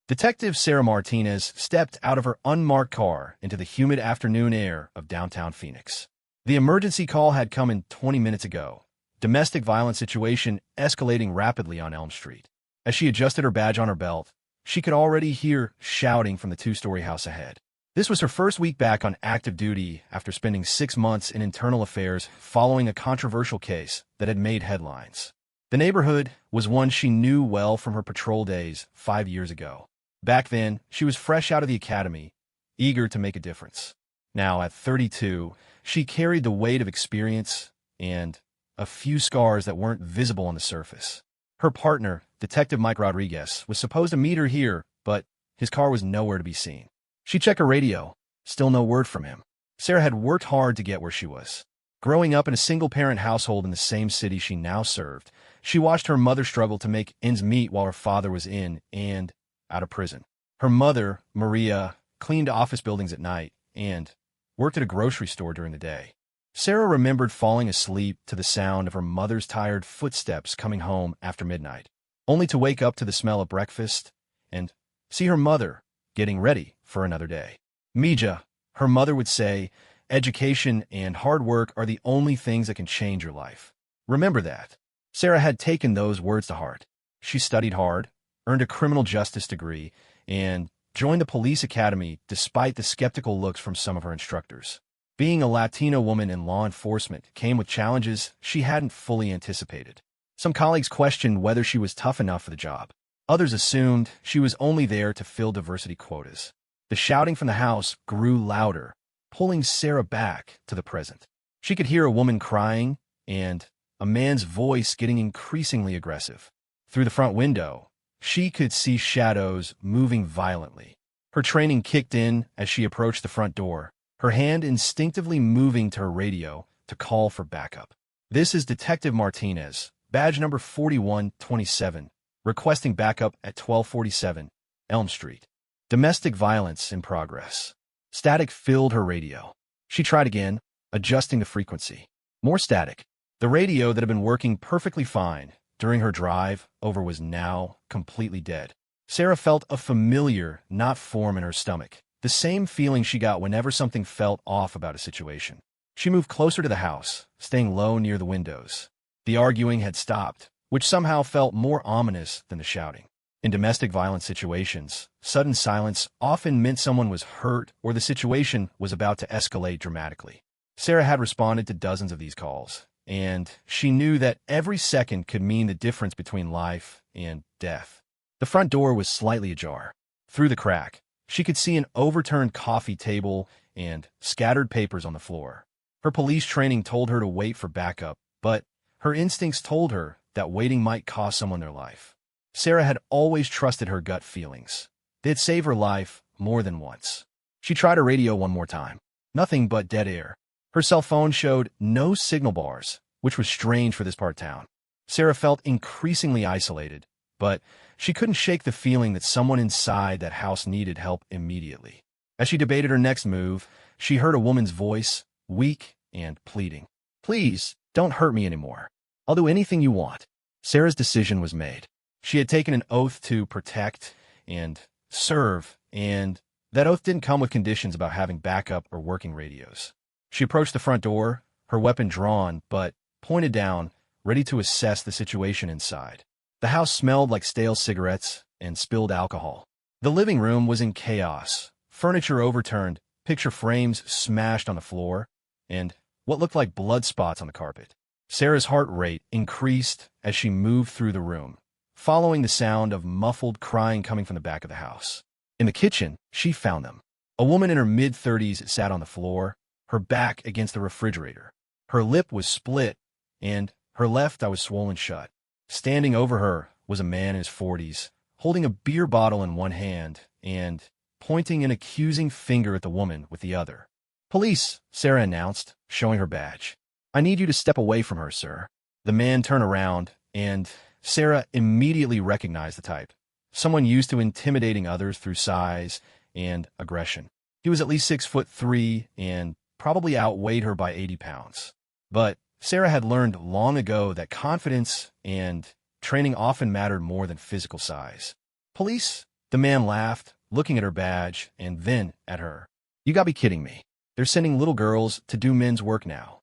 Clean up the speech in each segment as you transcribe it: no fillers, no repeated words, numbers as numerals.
Detective Sarah Martinez stepped out of her unmarked car into the humid afternoon air of downtown Phoenix. The emergency call had come in 20 minutes ago. Domestic violence situation escalating rapidly on Elm Street. As she adjusted her badge on her belt, she could already hear shouting from the two-story house ahead. This was her first week back on active duty after spending 6 months in internal affairs following a controversial case that had made headlines. The neighborhood was one she knew well from her patrol days 5 years ago. Back then, she was fresh out of the academy, eager to make a difference. Now, at 32, she carried the weight of experience and a few scars that weren't visible on the surface. Her partner, Detective Mike Rodriguez, was supposed to meet her here, but his car was nowhere to be seen. She checked her radio. Still no word from him. Sarah had worked hard to get where she was. Growing up in a single-parent household in the same city she now served, she watched her mother struggle to make ends meet while her father was in and out of prison. Her mother, Maria, cleaned office buildings at night and worked at a grocery store during the day. Sarah remembered falling asleep to the sound of her mother's tired footsteps coming home after midnight, only to wake up to the smell of breakfast and see her mother getting ready for another day. Mija, her mother would say, education and hard work are the only things that can change your life. Remember that. Sarah had taken those words to heart. She studied hard, earned a criminal justice degree, and joined the police academy despite the skeptical looks from some of her instructors. Being a Latina woman in law enforcement came with challenges she hadn't fully anticipated. Some colleagues questioned whether she was tough enough for the job. Others assumed she was only there to fill diversity quotas. The shouting from the house grew louder, pulling Sarah back to the present. She could hear a woman crying and a man's voice getting increasingly aggressive. Through the front window, she could see shadows moving violently. Her training kicked in as she approached the front door, her hand instinctively moving to her radio to call for backup. This is Detective Martinez, badge number 4127, requesting backup at 1247 Elm Street. Domestic violence in progress. Static filled her radio. She tried again, adjusting the frequency. More static. The radio that had been working perfectly fine during her drive over was now completely dead. Sarah felt a familiar knot form in her stomach, the same feeling she got whenever something felt off about a situation. She moved closer to the house, staying low near the windows. The arguing had stopped, which somehow felt more ominous than the shouting. In domestic violence situations, sudden silence often meant someone was hurt or the situation was about to escalate dramatically. Sarah had responded to dozens of these calls, and she knew that every second could mean the difference between life and death. The front door was slightly ajar. Through the crack, she could see an overturned coffee table and scattered papers on the floor. Her police training told her to wait for backup, but her instincts told her that waiting might cost someone their life. Sarah had always trusted her gut feelings. They'd save her life more than once. She tried her radio one more time. Nothing but dead air. Her cell phone showed no signal bars, which was strange for this part of town. Sarah felt increasingly isolated, but she couldn't shake the feeling that someone inside that house needed help immediately. As she debated her next move, she heard a woman's voice, weak and pleading. "Please, don't hurt me anymore. I'll do anything you want." Sarah's decision was made. She had taken an oath to protect and serve, and that oath didn't come with conditions about having backup or working radios. She approached the front door, her weapon drawn, but pointed down, ready to assess the situation inside. The house smelled like stale cigarettes and spilled alcohol. The living room was in chaos, furniture overturned, picture frames smashed on the floor, and what looked like blood spots on the carpet. Sarah's heart rate increased as she moved through the room, following the sound of muffled crying coming from the back of the house. In the kitchen, she found them. A woman in her mid-30s sat on the floor, her back against the refrigerator. Her lip was split, and her left eye was swollen shut. Standing over her was a man in his 40s, holding a beer bottle in one hand and pointing an accusing finger at the woman with the other. "Police," Sarah announced, showing her badge. "I need you to step away from her, sir." The man turned around, and Sarah immediately recognized the type. Someone used to intimidating others through size and aggression. He was at least 6'3" and probably outweighed her by 80 pounds. But Sarah had learned long ago that confidence and training often mattered more than physical size. "Police?" The The man laughed, looking at her badge and then at her. You gotta be kidding me. They're sending little girls to do men's work now.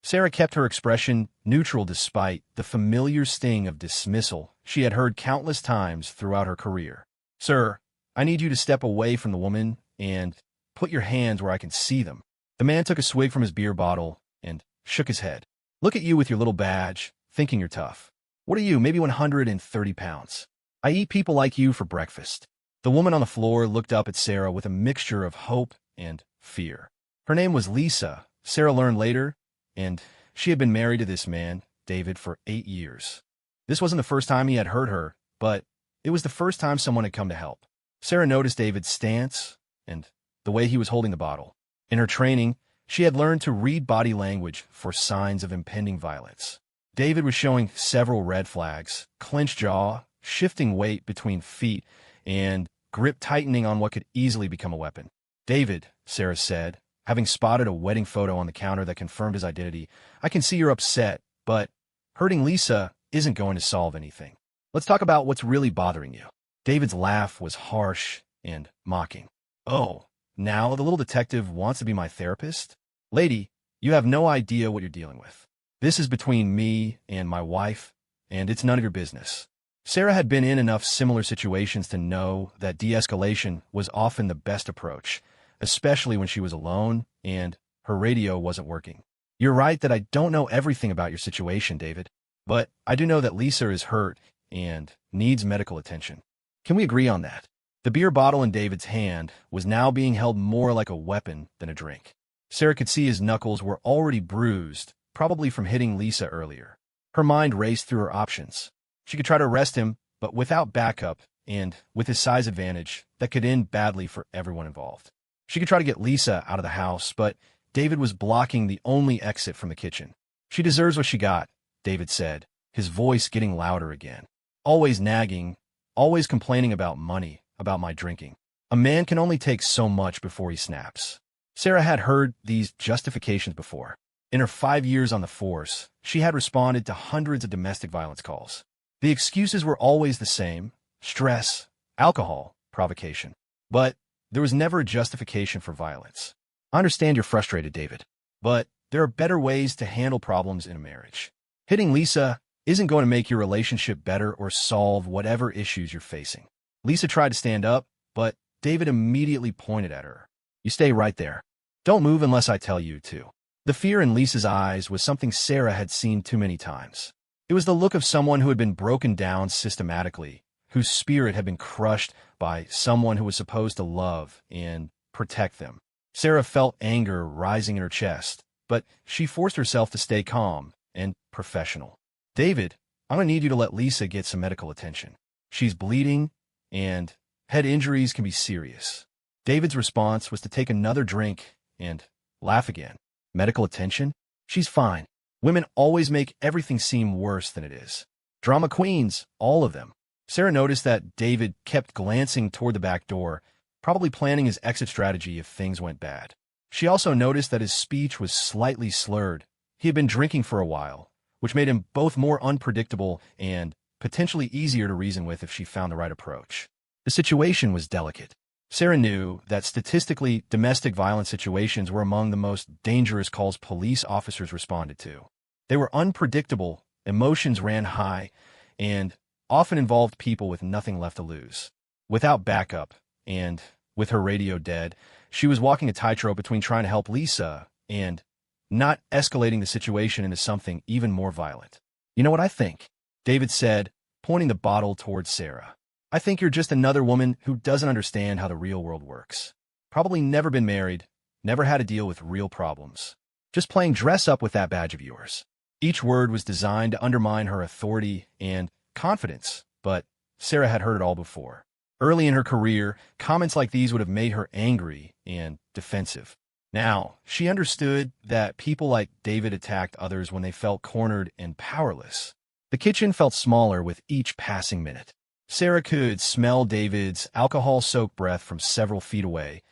Sarah kept her expression neutral despite the familiar sting of dismissal she had heard countless times throughout her career. Sir, I need you to step away from the woman and put your hands where I can see them. The man took a swig from his beer bottle and shook his head. Look at you with your little badge, thinking you're tough. What are you, maybe 130 pounds? I eat people like you for breakfast. The woman on the floor looked up at Sarah with a mixture of hope and fear. Her name was Lisa, Sarah learned later, and she had been married to this man, David, for 8 years. This wasn't the first time he had hurt her, but it was the first time someone had come to help. Sarah noticed David's stance and the way he was holding the bottle. In her training, she had learned to read body language for signs of impending violence. David was showing several red flags: clenched jaw, shifting weight between feet, and grip tightening on what could easily become a weapon. David, Sarah said, having spotted a wedding photo on the counter that confirmed his identity, I can see you're upset, but hurting Lisa isn't going to solve anything. Let's talk about what's really bothering you. David's laugh was harsh and mocking. Oh, now the little detective wants to be my therapist? Lady, you have no idea what you're dealing with. This is between me and my wife, and it's none of your business. Sarah had been in enough similar situations to know that de-escalation was often the best approach, especially when she was alone and her radio wasn't working. You're right that I don't know everything about your situation, David, but I do know that Lisa is hurt and needs medical attention. Can we agree on that? The beer bottle in David's hand was now being held more like a weapon than a drink. Sarah could see his knuckles were already bruised, probably from hitting Lisa earlier. Her mind raced through her options. She could try to arrest him, but without backup and with his size advantage, that could end badly for everyone involved. She could try to get Lisa out of the house, but David was blocking the only exit from the kitchen. She deserves what she got, David said, his voice getting louder again. Always nagging, always complaining about money, about my drinking. A man can only take so much before he snaps. Sarah had heard these justifications before. In her 5 years on the force, she had responded to hundreds of domestic violence calls. The excuses were always the same: stress, alcohol, provocation. But there was never a justification for violence. I understand you're frustrated, David, but there are better ways to handle problems in a marriage. Hitting Lisa isn't going to make your relationship better or solve whatever issues you're facing. Lisa tried to stand up, but David immediately pointed at her. You stay right there. Don't move unless I tell you to. The fear in Lisa's eyes was something Sarah had seen too many times. It was the look of someone who had been broken down systematically, whose spirit had been crushed by someone who was supposed to love and protect them. Sarah felt anger rising in her chest, but she forced herself to stay calm and professional. David, I'm going to need you to let Lisa get some medical attention. She's bleeding, and head injuries can be serious. David's response was to take another drink and laugh again. Medical attention? She's fine. Women always make everything seem worse than it is. Drama queens, all of them. Sarah noticed that David kept glancing toward the back door, probably planning his exit strategy if things went bad. She also noticed that his speech was slightly slurred. He had been drinking for a while, which made him both more unpredictable and potentially easier to reason with if she found the right approach. The situation was delicate. Sarah knew that statistically, domestic violence situations were among the most dangerous calls police officers responded to. They were unpredictable, emotions ran high, and often involved people with nothing left to lose. Without backup, and with her radio dead, she was walking a tightrope between trying to help Lisa and not escalating the situation into something even more violent. You know what I think? David said, pointing the bottle towards Sarah. I think you're just another woman who doesn't understand how the real world works. Probably never been married, never had to deal with real problems. Just playing dress up with that badge of yours. Each word was designed to undermine her authority and confidence, but Sarah had heard it all before. Early in her career, comments like these would have made her angry and defensive. Now, she understood that people like David attacked others when they felt cornered and powerless. The kitchen felt smaller with each passing minute. Sarah could smell David's alcohol-soaked breath from several feet away,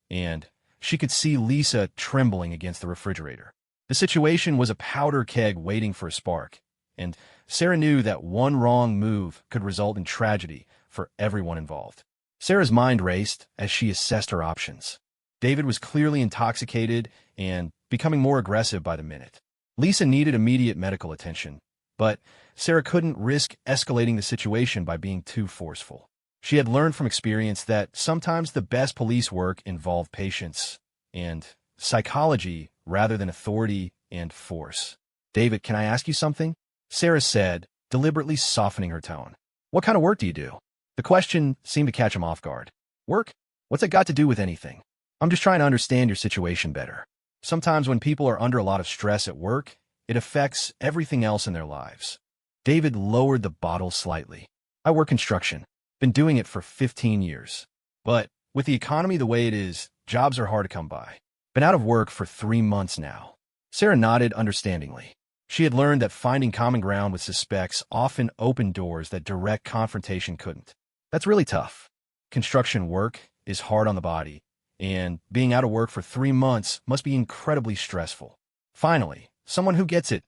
and she could see Lisa trembling against the refrigerator. The situation was a powder keg waiting for a spark, and Sarah knew that one wrong move could result in tragedy for everyone involved. Sarah's mind raced as she assessed her options. David was clearly intoxicated and becoming more aggressive by the minute. Lisa needed immediate medical attention, but Sarah couldn't risk escalating the situation by being too forceful. She had learned from experience that sometimes the best police work involved patience and psychology rather than authority and force. David, can I ask you something? Sarah said, deliberately softening her tone. What kind of work do you do? The question seemed to catch him off guard. Work? What's it got to do with anything? I'm just trying to understand your situation better. Sometimes when people are under a lot of stress at work, it affects everything else in their lives. David lowered the bottle slightly. I work construction. Been doing it for 15 years. But with the economy the way it is, jobs are hard to come by. Been out of work for 3 months now. Sarah nodded understandingly. She had learned that finding common ground with suspects often opened doors that direct confrontation couldn't. That's really tough. Construction work is hard on the body, and being out of work for 3 months must be incredibly stressful. Finally, someone who gets it,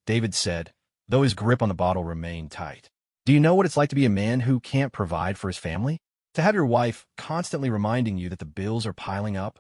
David said, though his grip on the bottle remained tight. Do you know what it's like to be a man who can't provide for his family? To have your wife constantly reminding you that the bills are piling up?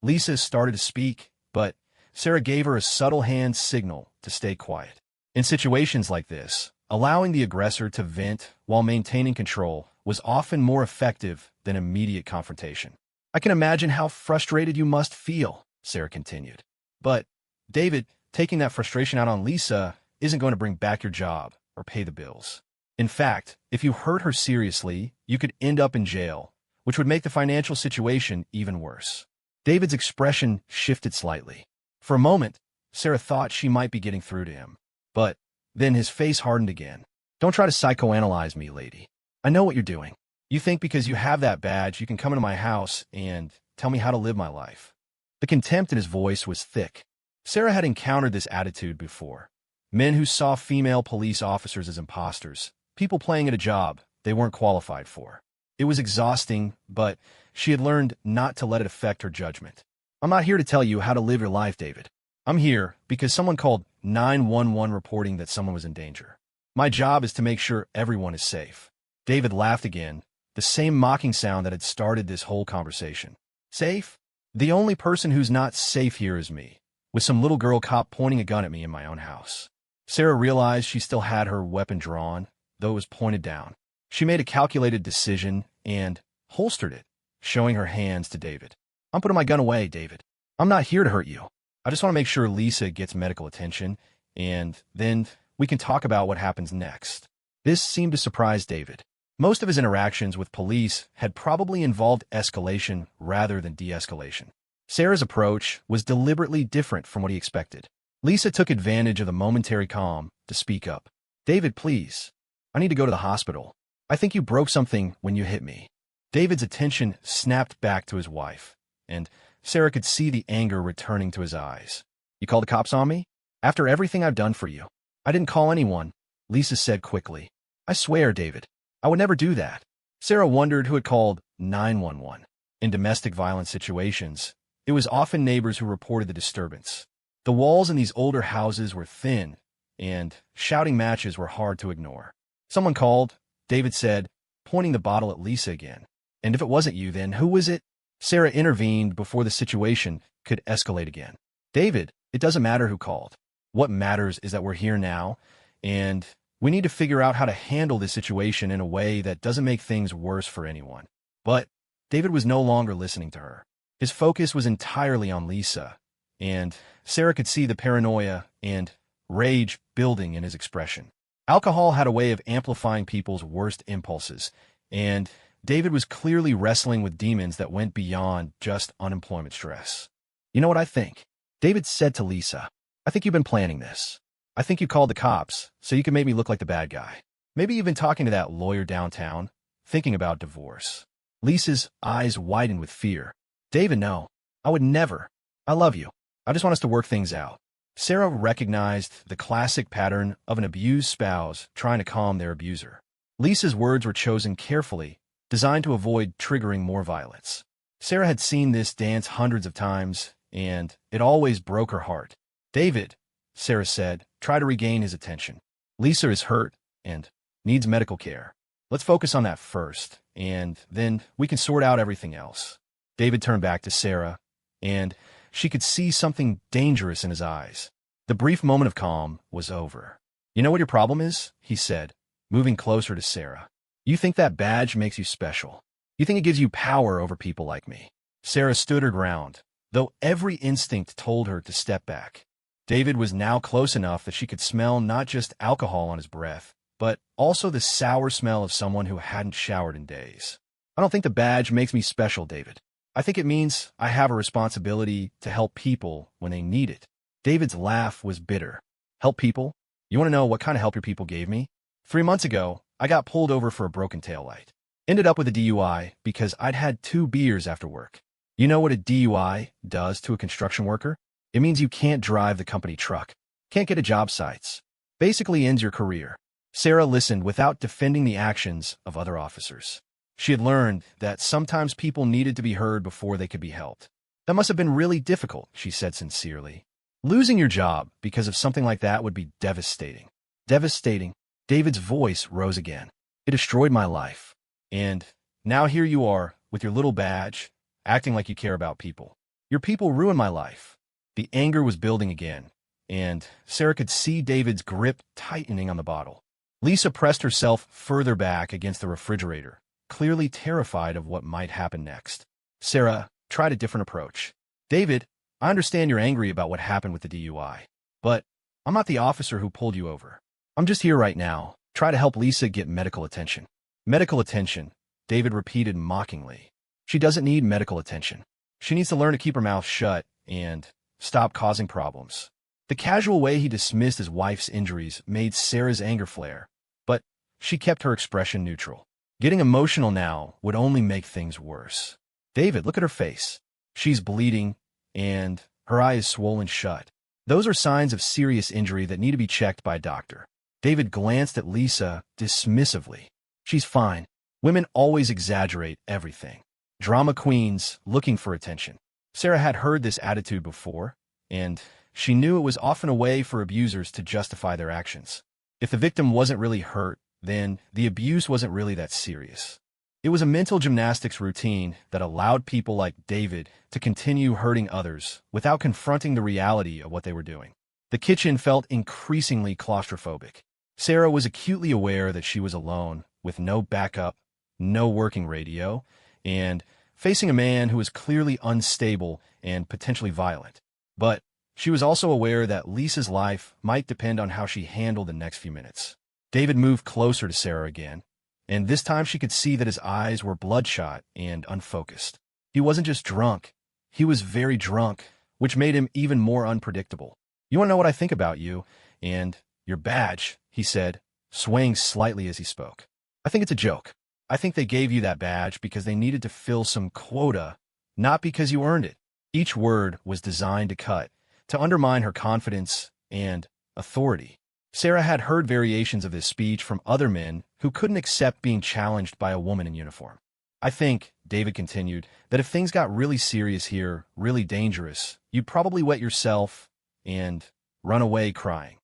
Lisa started to speak, but Sarah gave her a subtle hand signal to stay quiet. In situations like this, allowing the aggressor to vent while maintaining control was often more effective than immediate confrontation. I can imagine how frustrated you must feel, Sarah continued. But, David, taking that frustration out on Lisa isn't going to bring back your job or pay the bills. In fact, if you hurt her seriously, you could end up in jail, which would make the financial situation even worse. David's expression shifted slightly. For a moment, Sarah thought she might be getting through to him. But then his face hardened again. Don't try to psychoanalyze me, lady. I know what you're doing. You think because you have that badge, you can come into my house and tell me how to live my life. The contempt in his voice was thick. Sarah had encountered this attitude before. Men who saw female police officers as imposters, people playing at a job they weren't qualified for. It was exhausting, but she had learned not to let it affect her judgment. I'm not here to tell you how to live your life, David. I'm here because someone called 911 reporting that someone was in danger. My job is to make sure everyone is safe. David laughed again, the same mocking sound that had started this whole conversation. Safe? The only person who's not safe here is me, with some little girl cop pointing a gun at me in my own house. Sarah realized she still had her weapon drawn, though it was pointed down. She made a calculated decision and holstered it, showing her hands to David. I'm putting my gun away, David. I'm not here to hurt you. I just want to make sure Lisa gets medical attention, and then we can talk about what happens next. This seemed to surprise David. Most of his interactions with police had probably involved escalation rather than de-escalation. Sarah's approach was deliberately different from what he expected. Lisa took advantage of the momentary calm to speak up. David, please. I need to go to the hospital. I think you broke something when you hit me. David's attention snapped back to his wife, and Sarah could see the anger returning to his eyes. You called the cops on me? After everything I've done for you. I didn't call anyone, Lisa said quickly. I swear, David, I would never do that. Sarah wondered who had called 911. In domestic violence situations, it was often neighbors who reported the disturbance. The walls in these older houses were thin, and shouting matches were hard to ignore. Someone called, David said, pointing the bottle at Lisa again. And if it wasn't you, then who was it? Sarah intervened before the situation could escalate again. David, it doesn't matter who called. What matters is that we're here now, and we need to figure out how to handle this situation in a way that doesn't make things worse for anyone. But David was no longer listening to her. His focus was entirely on Lisa, and Sarah could see the paranoia and rage building in his expression. Alcohol had a way of amplifying people's worst impulses, and David was clearly wrestling with demons that went beyond just unemployment stress. You know what I think? David said to Lisa, I think you've been planning this. I think you called the cops so you can make me look like the bad guy. Maybe you've been talking to that lawyer downtown, thinking about divorce. Lisa's eyes widened with fear. David, no. I would never. I love you. I just want us to work things out. Sarah recognized the classic pattern of an abused spouse trying to calm their abuser. Lisa's words were chosen carefully, designed to avoid triggering more violence. Sarah had seen this dance hundreds of times, and it always broke her heart. David, Sarah said, try to regain his attention. Lisa is hurt and needs medical care. Let's focus on that first, and then we can sort out everything else. David turned back to Sarah, and she could see something dangerous in his eyes. The brief moment of calm was over. You know what your problem is? He said, moving closer to Sarah. You think that badge makes you special. You think it gives you power over people like me. Sarah stood her ground, though every instinct told her to step back. David was now close enough that she could smell not just alcohol on his breath, but also the sour smell of someone who hadn't showered in days. I don't think the badge makes me special, David. I think it means I have a responsibility to help people when they need it. David's laugh was bitter. Help people? You want to know what kind of help your people gave me? 3 months ago, I got pulled over for a broken taillight. Ended up with a DUI because I'd had 2 beers after work. You know what a DUI does to a construction worker? It means you can't drive the company truck, can't get a job sites. Basically ends your career. Sarah listened without defending the actions of other officers. She had learned that sometimes people needed to be heard before they could be helped. That must have been really difficult, she said sincerely. Losing your job because of something like that would be devastating. Devastating. David's voice rose again. It destroyed my life. And now here you are, with your little badge, acting like you care about people. Your people ruined my life. The anger was building again, and Sarah could see David's grip tightening on the bottle. Lisa pressed herself further back against the refrigerator, clearly terrified of what might happen next. Sarah tried a different approach. David, I understand you're angry about what happened with the DUI, but I'm not the officer who pulled you over. I'm just here right now, try to help Lisa get medical attention. Medical attention, David repeated mockingly. She doesn't need medical attention. She needs to learn to keep her mouth shut and stop causing problems. The casual way he dismissed his wife's injuries made Sarah's anger flare, but she kept her expression neutral. Getting emotional now would only make things worse. David, look at her face. She's bleeding, and her eye is swollen shut. Those are signs of serious injury that need to be checked by a doctor. David glanced at Lisa dismissively. She's fine. Women always exaggerate everything. Drama queens looking for attention. Sarah had heard this attitude before, and she knew it was often a way for abusers to justify their actions. If the victim wasn't really hurt, then the abuse wasn't really that serious. It was a mental gymnastics routine that allowed people like David to continue hurting others without confronting the reality of what they were doing. The kitchen felt increasingly claustrophobic. Sarah was acutely aware that she was alone, with no backup, no working radio, and facing a man who was clearly unstable and potentially violent. But she was also aware that Lisa's life might depend on how she handled the next few minutes. David moved closer to Sarah again, and this time she could see that his eyes were bloodshot and unfocused. He wasn't just drunk, he was very drunk, which made him even more unpredictable. You want to know what I think about you and your badge, he said, swaying slightly as he spoke. I think it's a joke. I think they gave you that badge because they needed to fill some quota, not because you earned it. Each word was designed to cut, to undermine her confidence and authority. Sarah had heard variations of this speech from other men who couldn't accept being challenged by a woman in uniform. I think, David continued, that if things got really serious here, really dangerous, you'd probably wet yourself and run away crying.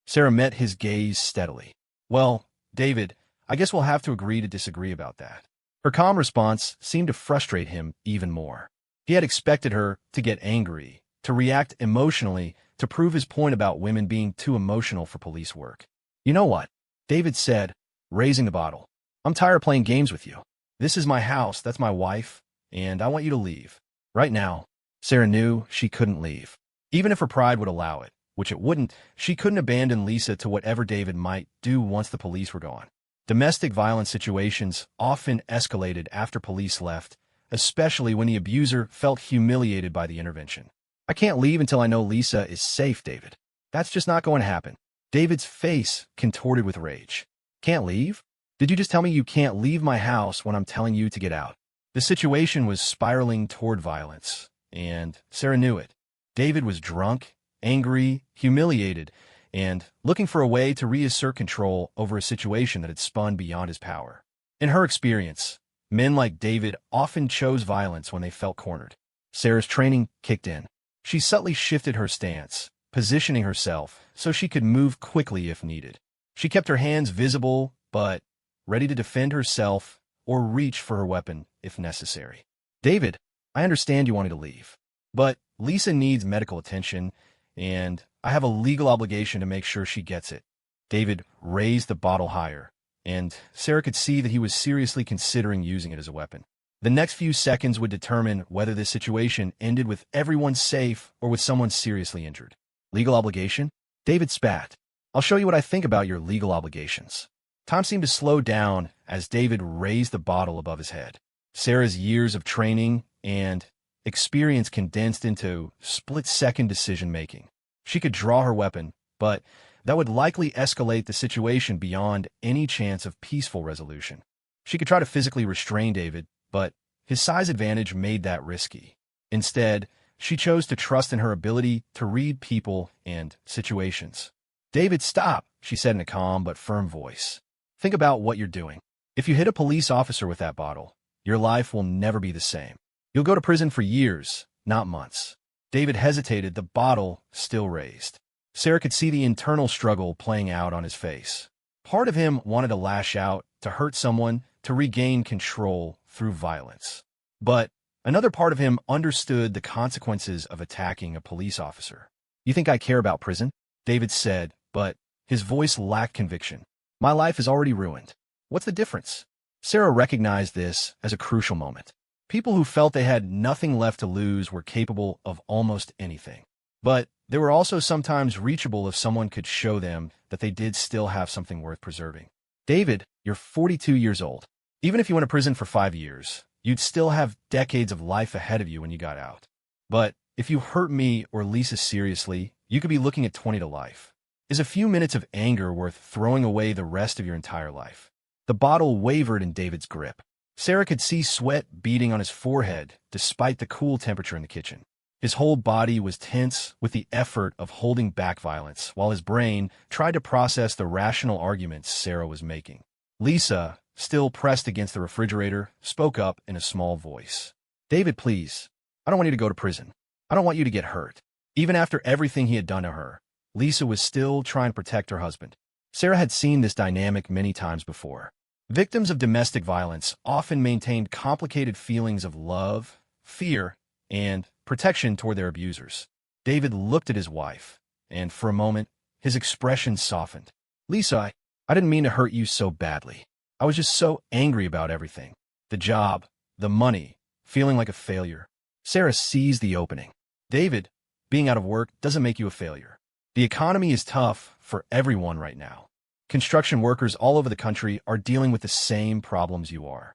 Sarah met his gaze steadily. Well, David, I guess we'll have to agree to disagree about that. Her calm response seemed to frustrate him even more. He had expected her to get angry, to react emotionally, to prove his point about women being too emotional for police work. You know what? David said, raising the bottle. I'm tired of playing games with you. This is my house, that's my wife, and I want you to leave. Right now. Sarah knew she couldn't leave. Even if her pride would allow it, which it wouldn't, she couldn't abandon Lisa to whatever David might do once the police were gone. Domestic violence situations often escalated after police left, especially when the abuser felt humiliated by the intervention. I can't leave until I know Lisa is safe, David. That's just not going to happen. David's face contorted with rage. Can't leave? Did you just tell me you can't leave my house when I'm telling you to get out? The situation was spiraling toward violence, and Sarah knew it. David was drunk, angry, humiliated, and looking for a way to reassert control over a situation that had spun beyond his power. In her experience, men like David often chose violence when they felt cornered. Sarah's training kicked in. She subtly shifted her stance, positioning herself so she could move quickly if needed. She kept her hands visible, but ready to defend herself or reach for her weapon if necessary. David, I understand you wanted to leave, but Lisa needs medical attention, and I have a legal obligation to make sure she gets it. David raised the bottle higher, and Sarah could see that he was seriously considering using it as a weapon. The next few seconds would determine whether this situation ended with everyone safe or with someone seriously injured. Legal obligation? David spat. I'll show you what I think about your legal obligations. Time seemed to slow down as David raised the bottle above his head. Sarah's years of training and experience condensed into split-second decision-making. She could draw her weapon, but that would likely escalate the situation beyond any chance of peaceful resolution. She could try to physically restrain David, but his size advantage made that risky. Instead, she chose to trust in her ability to read people and situations. David, stop, she said in a calm but firm voice. Think about what you're doing. If you hit a police officer with that bottle, your life will never be the same. You'll go to prison for years, not months. David hesitated, the bottle still raised. Sarah could see the internal struggle playing out on his face. Part of him wanted to lash out, to hurt someone, to regain control through violence. But another part of him understood the consequences of attacking a police officer. You think I care about prison? David said, but his voice lacked conviction. My life is already ruined. What's the difference? Sarah recognized this as a crucial moment. People who felt they had nothing left to lose were capable of almost anything. But they were also sometimes reachable if someone could show them that they did still have something worth preserving. David, you're 42 years old. Even if you went to prison for 5 years, you'd still have decades of life ahead of you when you got out. But if you hurt me or Lisa seriously, you could be looking at 20 to life. Is a few minutes of anger worth throwing away the rest of your entire life? The bottle wavered in David's grip. Sarah could see sweat beading on his forehead despite the cool temperature in the kitchen. His whole body was tense with the effort of holding back violence, while his brain tried to process the rational arguments Sarah was making. Lisa, still pressed against the refrigerator, spoke up in a small voice. David, please. I don't want you to go to prison. I don't want you to get hurt. Even after everything he had done to her, Lisa was still trying to protect her husband. Sarah had seen this dynamic many times before. Victims of domestic violence often maintained complicated feelings of love, fear, and protection toward their abusers. David looked at his wife, and for a moment, his expression softened. Lisa, I didn't mean to hurt you so badly. I was just so angry about everything. The job, the money, feeling like a failure. Sarah seized the opening. David, being out of work doesn't make you a failure. The economy is tough for everyone right now. Construction workers all over the country are dealing with the same problems you are.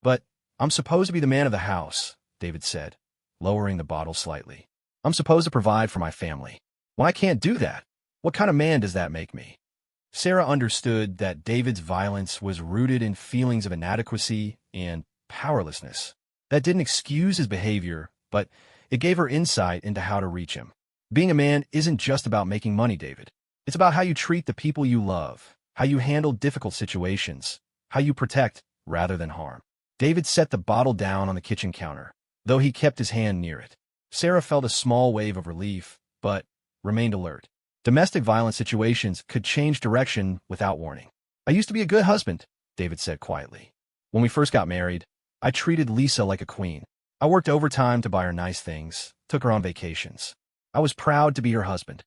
But I'm supposed to be the man of the house, David said, lowering the bottle slightly. I'm supposed to provide for my family. When I can't do that, what kind of man does that make me? Sarah understood that David's violence was rooted in feelings of inadequacy and powerlessness. That didn't excuse his behavior, but it gave her insight into how to reach him. Being a man isn't just about making money, David. It's about how you treat the people you love, how you handle difficult situations, how you protect rather than harm. David set the bottle down on the kitchen counter, though he kept his hand near it. Sarah felt a small wave of relief, but remained alert. Domestic violence situations could change direction without warning. I used to be a good husband, David said quietly. When we first got married, I treated Lisa like a queen. I worked overtime to buy her nice things, took her on vacations. I was proud to be her husband.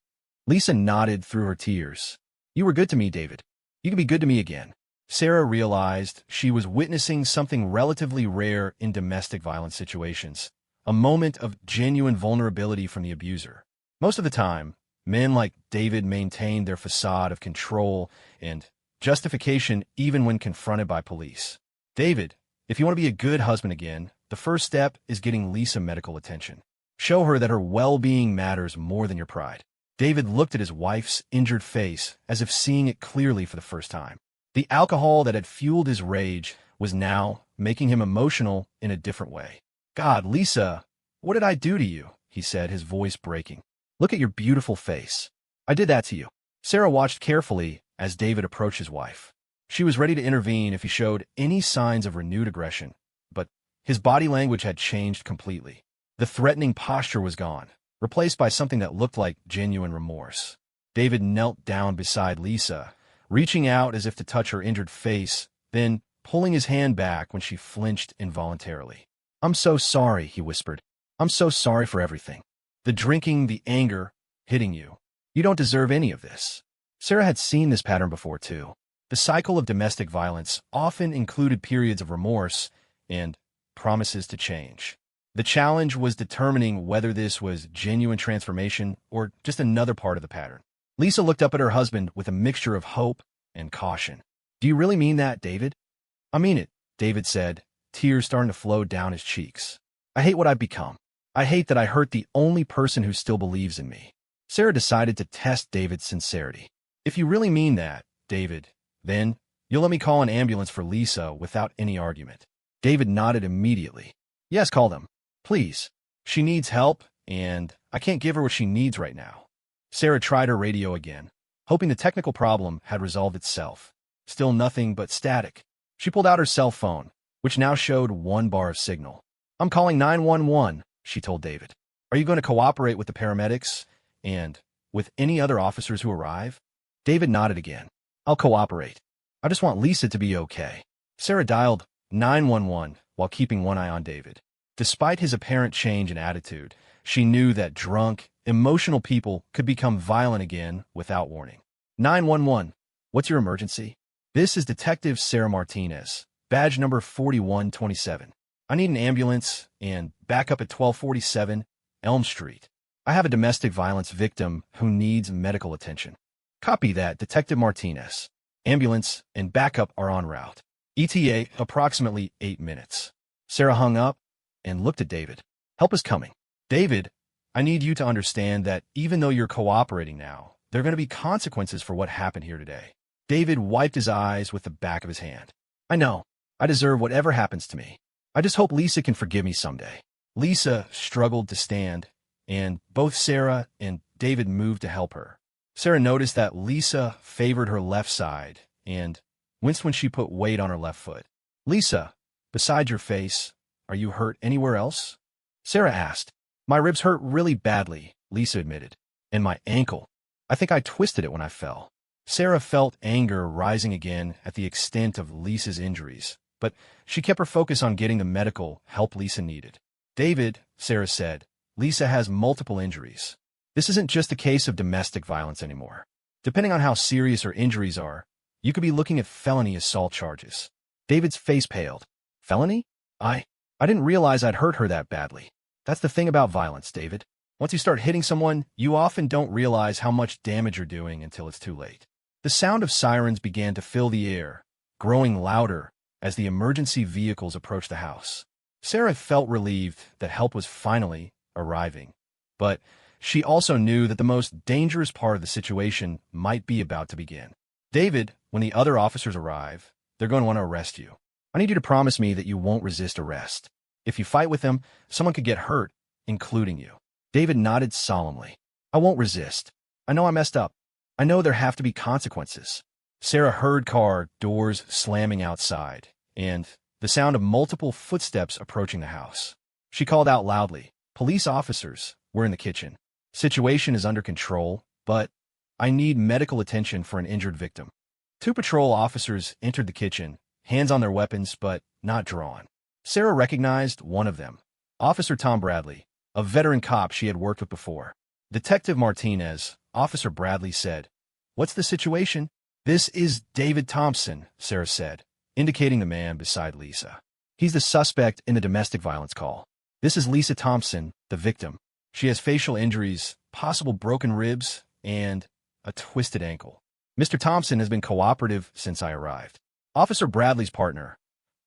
Lisa nodded through her tears. You were good to me, David. You can be good to me again. Sarah realized she was witnessing something relatively rare in domestic violence situations, a moment of genuine vulnerability from the abuser. Most of the time, men like David maintained their facade of control and justification even when confronted by police. David, if you want to be a good husband again, the first step is getting Lisa medical attention. Show her that her well-being matters more than your pride. David looked at his wife's injured face as if seeing it clearly for the first time. The alcohol that had fueled his rage was now making him emotional in a different way. God, Lisa, what did I do to you? He said, his voice breaking. Look at your beautiful face. I did that to you. Sarah watched carefully as David approached his wife. She was ready to intervene if he showed any signs of renewed aggression, but his body language had changed completely. The threatening posture was gone, replaced by something that looked like genuine remorse. David knelt down beside Lisa, reaching out as if to touch her injured face then pulling his hand back when she flinched involuntarily. "I'm so sorry," he whispered. "I'm so sorry for everything. The drinking, the anger, hitting you. You don't deserve any of this." Sarah had seen this pattern before, too. The cycle of domestic violence often included periods of remorse and promises to change. The challenge was determining whether this was genuine transformation or just another part of the pattern. Lisa looked up at her husband with a mixture of hope and caution. "Do you really mean that, David?" "I mean it," David said, tears starting to flow down his cheeks. "I hate what I've become. I hate that I hurt the only person who still believes in me." Sarah decided to test David's sincerity. "If you really mean that, David, then you'll let me call an ambulance for Lisa without any argument." David nodded immediately. "Yes, call them. Please. She needs help, and I can't give her what she needs right now." Sarah tried her radio again, hoping the technical problem had resolved itself. Still nothing but static. She pulled out her cell phone, which now showed one bar of signal. "I'm calling 911, she told David. "Are you going to cooperate with the paramedics and with any other officers who arrive?" David nodded again. "I'll cooperate. I just want Lisa to be okay." Sarah dialed 911 while keeping one eye on David. Despite his apparent change in attitude, she knew that drunk, emotional people could become violent again without warning. 911, what's your emergency? This is Detective Sarah Martinez, badge number 4127. I need an ambulance and backup at 1247 Elm Street. I have a domestic violence victim who needs medical attention. Copy that, Detective Martinez. Ambulance and backup are en route. ETA approximately 8 minutes. Sarah hung up and looked at David. "Help is coming." "David, I need you to understand that even though you're cooperating now, there are going to be consequences for what happened here today." David wiped his eyes with the back of his hand. "I know. I deserve whatever happens to me. I just hope Lisa can forgive me someday." Lisa struggled to stand, and both Sarah and David moved to help her. Sarah noticed that Lisa favored her left side and winced when she put weight on her left foot. "Lisa, beside your face, are you hurt anywhere else?" Sarah asked. "My ribs hurt really badly," Lisa admitted. "And my ankle. I think I twisted it when I fell." Sarah felt anger rising again at the extent of Lisa's injuries, but she kept her focus on getting the medical help Lisa needed. "David," Sarah said, "Lisa has multiple injuries. This isn't just a case of domestic violence anymore. Depending on how serious her injuries are, you could be looking at felony assault charges." David's face paled. "Felony? I didn't realize I'd hurt her that badly." "That's the thing about violence, David. Once you start hitting someone, you often don't realize how much damage you're doing until it's too late." The sound of sirens began to fill the air, growing louder as the emergency vehicles approached the house. Sarah felt relieved that help was finally arriving, but she also knew that the most dangerous part of the situation might be about to begin. "David, when the other officers arrive, they're going to want to arrest you. I need you to promise me that you won't resist arrest. If you fight with them, someone could get hurt, including you." David nodded solemnly. "I won't resist. I know I messed up. I know there have to be consequences." Sarah heard car doors slamming outside and the sound of multiple footsteps approaching the house. She called out loudly, "Police officers, we're in the kitchen. Situation is under control, but I need medical attention for an injured victim." 2 patrol officers entered the kitchen, hands on their weapons but not drawn. Sarah recognized one of them, Officer Tom Bradley, a veteran cop she had worked with before. "Detective Martinez," Officer Bradley said. "What's the situation?" "This is David Thompson," Sarah said, indicating the man beside Lisa. "He's the suspect in the domestic violence call. This is Lisa Thompson, the victim. She has facial injuries, possible broken ribs, and a twisted ankle. Mr. Thompson has been cooperative since I arrived." Officer Bradley's partner,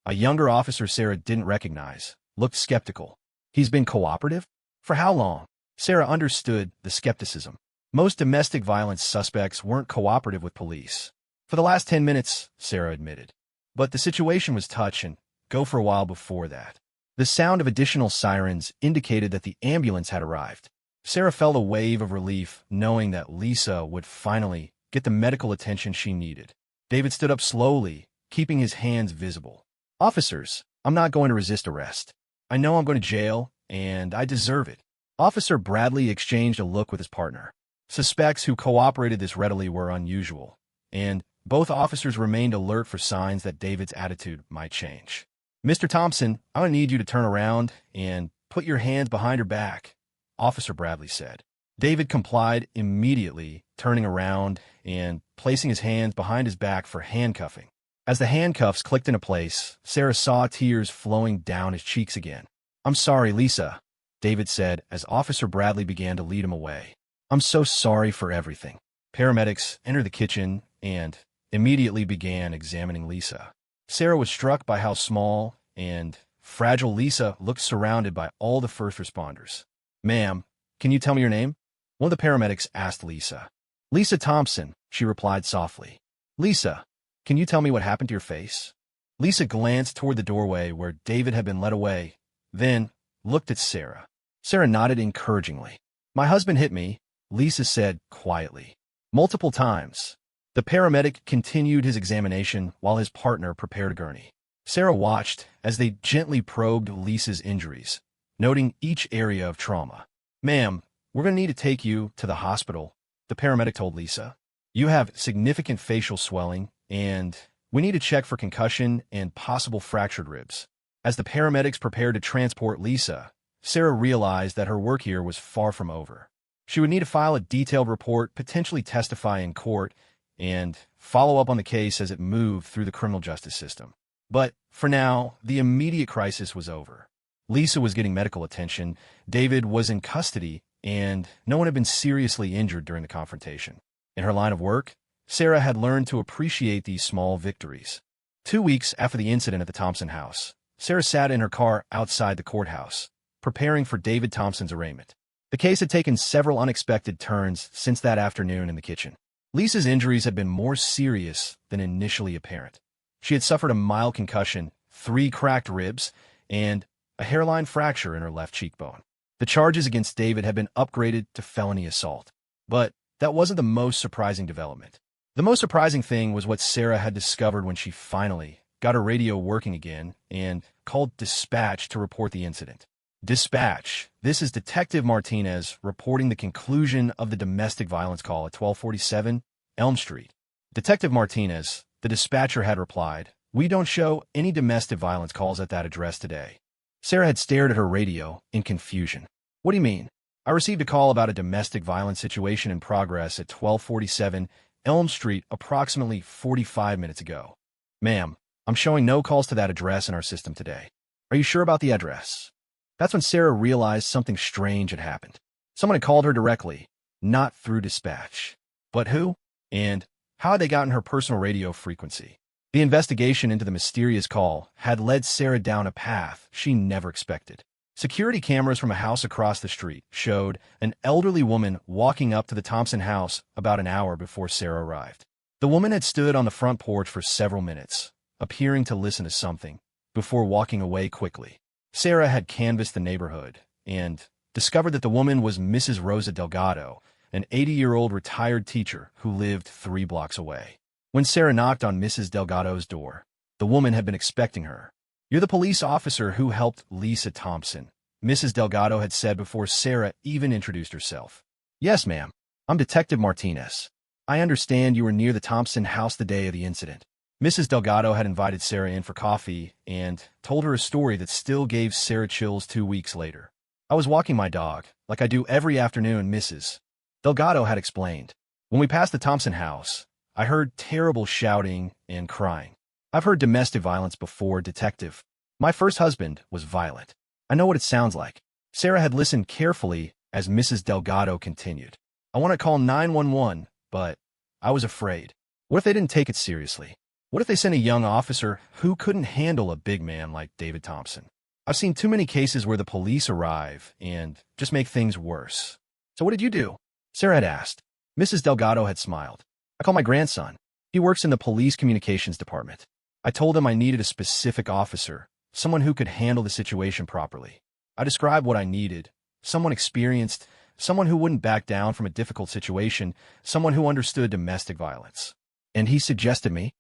a younger officer Sarah didn't recognize, looked skeptical. "He's been cooperative? For how long?" Sarah understood the skepticism. Most domestic violence suspects weren't cooperative with police. "For the last 10 minutes, Sarah admitted. But the situation was touch and go for a while before that." The sound of additional sirens indicated that the ambulance had arrived. Sarah felt a wave of relief knowing that Lisa would finally get the medical attention she needed. David stood up slowly, keeping his hands visible. "Officers, I'm not going to resist arrest. I know I'm going to jail, and I deserve it." Officer Bradley exchanged a look with his partner. Suspects who cooperated this readily were unusual, and Both officers remained alert for signs that David's attitude might change. "Mr. Thompson, I'm going to need you to turn around and put your hands behind your back," Officer Bradley said. David complied immediately, turning around and placing his hands behind his back for handcuffing. As the handcuffs clicked into place, Sarah saw tears flowing down his cheeks again. "I'm sorry, Lisa," David said as Officer Bradley began to lead him away. "I'm so sorry for everything." Paramedics entered the kitchen and immediately began examining Lisa. Sarah was struck by how small and fragile Lisa looked surrounded by all the first responders. "Ma'am, can you tell me your name?" one of the paramedics asked Lisa. "Lisa Thompson," she replied softly. "Lisa, can you tell me what happened to your face?" Lisa glanced toward the doorway where David had been led away, then looked at Sarah. Sarah nodded encouragingly. "My husband hit me," Lisa said quietly. "Multiple times." The paramedic continued his examination while his partner prepared a gurney. Sarah watched as they gently probed Lisa's injuries, noting each area of trauma. "Ma'am, we're going to need to take you to the hospital," the paramedic told Lisa. "You have significant facial swelling, and we need to check for concussion and possible fractured ribs." As the paramedics prepared to transport Lisa, Sarah realized that her work here was far from over. She would need to file a detailed report, potentially testify in court, and follow up on the case as it moved through the criminal justice system. But for now, the immediate crisis was over. Lisa was getting medical attention, David was in custody, and no one had been seriously injured during the confrontation. In her line of work, Sarah had learned to appreciate these small victories. 2 weeks after the incident at the Thompson house, Sarah sat in her car outside the courthouse, preparing for David Thompson's arraignment. The case had taken several unexpected turns since that afternoon in the kitchen. Lisa's injuries had been more serious than initially apparent. She had suffered a mild concussion, 3 cracked ribs, and a hairline fracture in her left cheekbone. The charges against David had been upgraded to felony assault. But that wasn't the most surprising development. The most surprising thing was what Sarah had discovered when she finally got her radio working again and called dispatch to report the incident. "Dispatch, this is Detective Martinez reporting the conclusion of the domestic violence call at 1247 Elm Street." Detective Martinez, the dispatcher, had replied, "We don't show any domestic violence calls at that address today." Sarah had stared at her radio in confusion. "What do you mean?" "I received a call about a domestic violence situation in progress at 1247 Elm Street approximately 45 minutes ago." "Ma'am, I'm showing no calls to that address in our system today." "Are you sure about the address?" That's when Sarah realized something strange had happened. Someone had called her directly, not through dispatch. But who? And how had they gotten her personal radio frequency? The investigation into the mysterious call had led Sarah down a path she never expected. Security cameras from a house across the street showed an elderly woman walking up to the Thompson house about an hour before Sarah arrived. The woman had stood on the front porch for several minutes, appearing to listen to something, before walking away quickly. Sarah had canvassed the neighborhood and discovered that the woman was Mrs. Rosa Delgado, an 80-year-old retired teacher who lived 3 blocks away. When Sarah knocked on Mrs. Delgado's door, the woman had been expecting her. "You're the police officer who helped Lisa Thompson," Mrs. Delgado had said before Sarah even introduced herself. "Yes, ma'am. I'm Detective Martinez. I understand you were near the Thompson house the day of the incident." Mrs. Delgado had invited Sarah in for coffee and told her a story that still gave Sarah chills 2 weeks later. "I was walking my dog, like I do every afternoon," Mrs. Delgado had explained. "When we passed the Thompson house, I heard terrible shouting and crying. I've heard domestic violence before, Detective. My first husband was violent. I know what it sounds like." Sarah had listened carefully as Mrs. Delgado continued. "I want to call 911, but I was afraid. What if they didn't take it seriously? What if they sent a young officer who couldn't handle a big man like David Thompson? I've seen too many cases where the police arrive and just make things worse." "So what did you do?" Sarah had asked. Mrs. Delgado had smiled. "I called my grandson. He works in the police communications department. I told him I needed a specific officer, someone who could handle the situation properly. I described what I needed, someone experienced, someone who wouldn't back down from a difficult situation, someone who understood domestic violence. And he suggested me.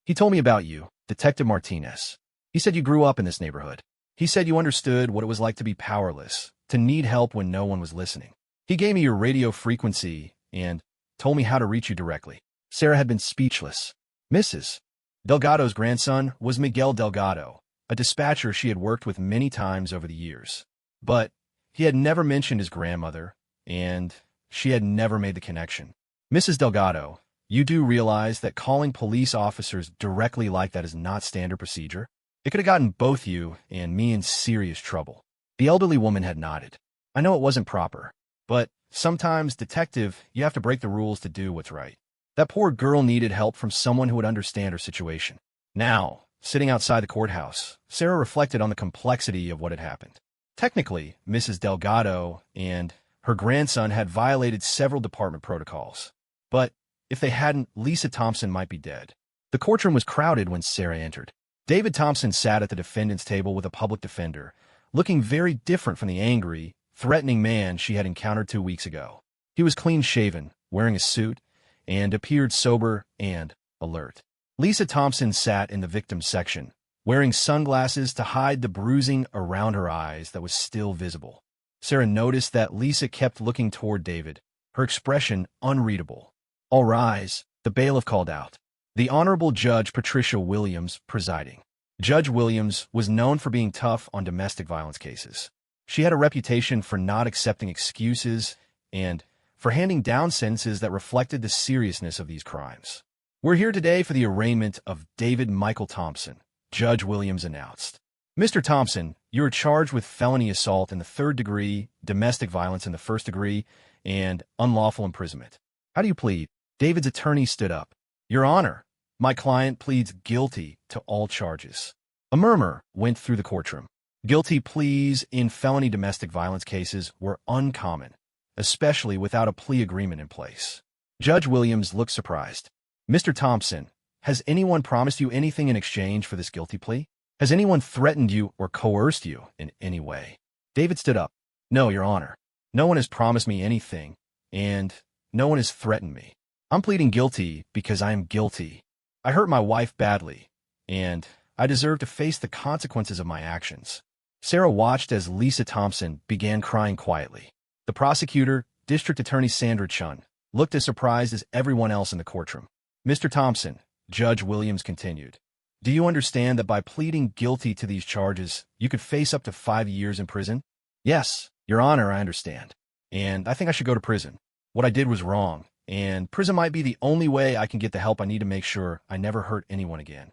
He told me about you, Detective Martinez. He said you grew up in this neighborhood. He said you understood what it was like to be powerless, to need help when no one was listening. He gave me your radio frequency and told me how to reach you directly." Sarah had been speechless. Mrs. Delgado's grandson was Miguel Delgado, a dispatcher she had worked with many times over the years. But he had never mentioned his grandmother, and she had never made the connection. Mrs. Delgado, you do realize that calling police officers directly like that is not standard procedure? It could have gotten both you and me in serious trouble. The elderly woman had nodded. I know it wasn't proper, but sometimes, detective, you have to break the rules to do what's right. That poor girl needed help from someone who would understand her situation. Now, sitting outside the courthouse, Sarah reflected on the complexity of what had happened. Technically, Mrs. Delgado and her grandson had violated several department protocols. But if they hadn't, Lisa Thompson might be dead. The courtroom was crowded when Sarah entered. David Thompson sat at the defendant's table with a public defender, looking very different from the angry, threatening man she had encountered 2 weeks ago. He was clean-shaven, wearing a suit, and appeared sober and alert. Lisa Thompson sat in the victim's section, wearing sunglasses to hide the bruising around her eyes that was still visible. Sarah noticed that Lisa kept looking toward David, her expression unreadable. "All rise," the bailiff called out. The Honorable Judge Patricia Williams presiding. Judge Williams was known for being tough on domestic violence cases. She had a reputation for not accepting excuses and for handing down sentences that reflected the seriousness of these crimes. "We're here today for the arraignment of David Michael Thompson," Judge Williams announced. "Mr. Thompson, you are charged with felony assault in the 3rd degree, domestic violence in the 1st degree, and unlawful imprisonment. How do you plead?" David's attorney stood up. "Your Honor, my client pleads guilty to all charges." A murmur went through the courtroom. Guilty pleas in felony domestic violence cases were uncommon, especially without a plea agreement in place. Judge Williams looked surprised. "Mr. Thompson, has anyone promised you anything in exchange for this guilty plea? Has anyone threatened you or coerced you in any way?" David stood up. "No, Your Honor. No one has promised me anything, and no one has threatened me. I'm pleading guilty because I am guilty. I hurt my wife badly, and I deserve to face the consequences of my actions." Sarah watched as Lisa Thompson began crying quietly. The prosecutor, District Attorney Sandra Chun, looked as surprised as everyone else in the courtroom. "Mr. Thompson," Judge Williams continued, "do you understand that by pleading guilty to these charges, you could face up to 5 years in prison?" "Yes, Your Honor, I understand. And I think I should go to prison. What I did was wrong, and prison might be the only way I can get the help I need to make sure I never hurt anyone again."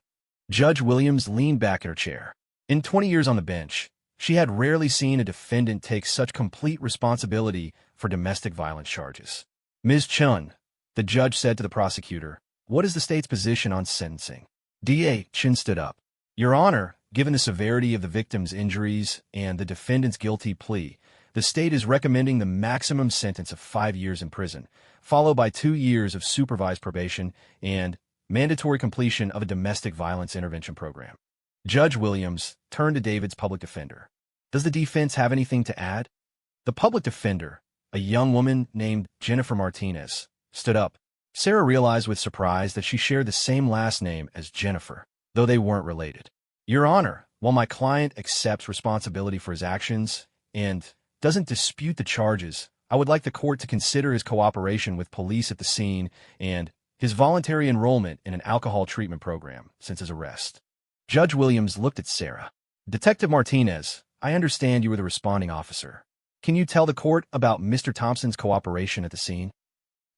Judge Williams leaned back in her chair. In 20 years on the bench, she had rarely seen a defendant take such complete responsibility for domestic violence charges. "Ms. Chun," the judge said to the prosecutor, "what is the state's position on sentencing?" D.A. Chun stood up. "Your Honor, given the severity of the victim's injuries and the defendant's guilty plea, the state is recommending the maximum sentence of 5 years in prison, followed by 2 years of supervised probation and mandatory completion of a domestic violence intervention program." Judge Williams turned to David's public defender. "Does the defense have anything to add?" The public defender, a young woman named Jennifer Martinez, stood up. Sarah realized with surprise that she shared the same last name as Jennifer, though they weren't related. "Your Honor, while my client accepts responsibility for his actions and doesn't dispute the charges, I would like the court to consider his cooperation with police at the scene and his voluntary enrollment in an alcohol treatment program since his arrest." Judge Williams looked at Sarah. "Detective Martinez, I understand you were the responding officer. Can you tell the court about Mr. Thompson's cooperation at the scene?"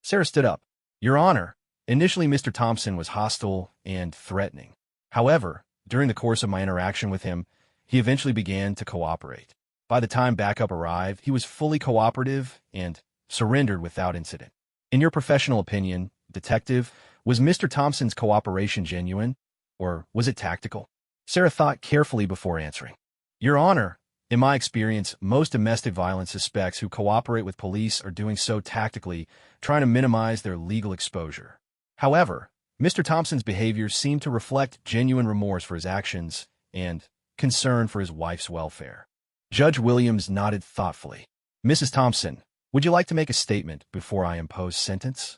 Sarah stood up. "Your Honor, initially Mr. Thompson was hostile and threatening. However, during the course of my interaction with him, he eventually began to cooperate. By the time backup arrived, he was fully cooperative and surrendered without incident. In your professional opinion, detective, was Mr. Thompson's cooperation genuine, or was it tactical?" Sarah thought carefully before answering. "Your Honor, in my experience, most domestic violence suspects who cooperate with police are doing so tactically, trying to minimize their legal exposure. However, Mr. Thompson's behavior seemed to reflect genuine remorse for his actions and concern for his wife's welfare." Judge Williams nodded thoughtfully. "Mrs. Thompson, would you like to make a statement before I impose sentence?"